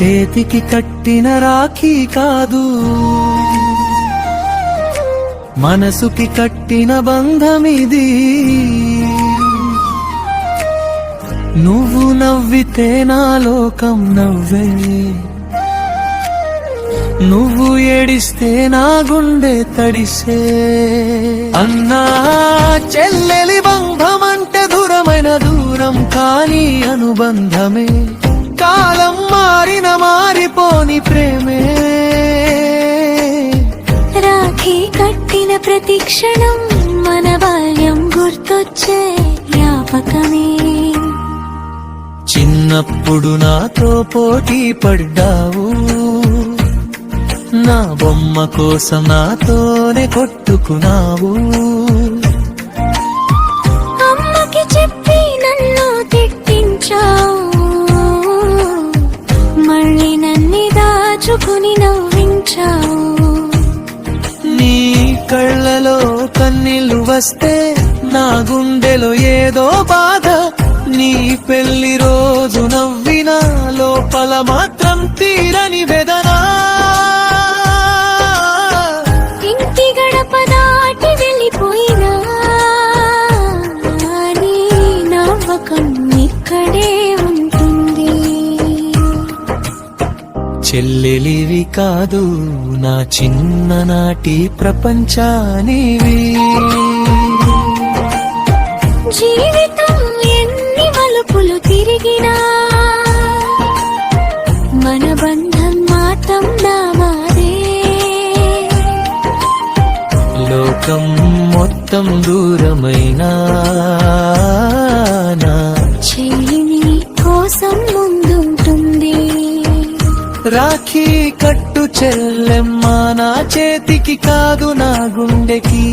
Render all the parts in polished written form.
చేతికి కట్టిన రాఖీ కాదు, మనసుకి కట్టిన బంధమిది. నువ్వు నవ్వితే నా లోకం నవ్వే, నువ్వు ఏడిస్తే నా గుండె తడిసే. అన్నా చెల్లెలి బంధమంటే దూరమైన దూరం కాని అనుబంధమే, కాలం మారిన మారిపోని ప్రేమే. రాఖీ కట్టిన ప్రతి క్షణం మన బాల్యం గుర్తొచ్చే జ్ఞాపకమే. చిన్నప్పుడు నాతో పోటీ పడ్డావు, నా బొమ్మ కోసం నాతోనే కొట్టుకున్నావు. అమ్మకి చెప్పి నన్ను తిట్టించావు, మళ్ళీ నన్ను దాచుకుని నవ్వించావు. నీ కళ్ళలో కన్నీళ్లు వస్తే నా గుండెలో ఏదో బాధ. నీ పెళ్లి రోజు నవ్వినా లోపల మాత్రం తీరని వేదన. ఇంటి గడప దాటి వెళ్ళిపోయినా నీ నవ్వకం ఇక్కడే ఉంటుంది. చెల్లెలివి కాదు నా చిన్ననాటి ప్రపంచానివి. జీవితం ఎన్ని మలుపులు తిరిగినా మన బంధం మాత్రం నామాదే. లోకం మొత్తం దూరమైనా నా చెయ్యి కోసం ముందుంటుంది. రాఖీ కట్టు చెల్లెమ్మ, నా చేతికి కాదు నా గుండెకి.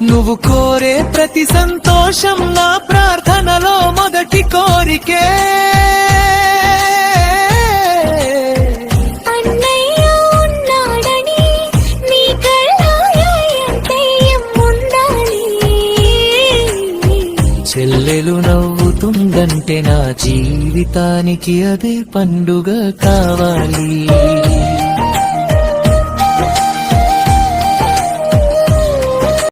నువ్వు కోరే ప్రతి సంతోషం నా ప్రార్థనలో మొదటి కోరికే. అన్నయ్య ఉన్నాడని నీ కళ్ళలో ఎంతేయం ఉండాలి. చెల్లెలు నవ్వుతుందంటే నా జీవితానికి అదే పండుగ కావాలి.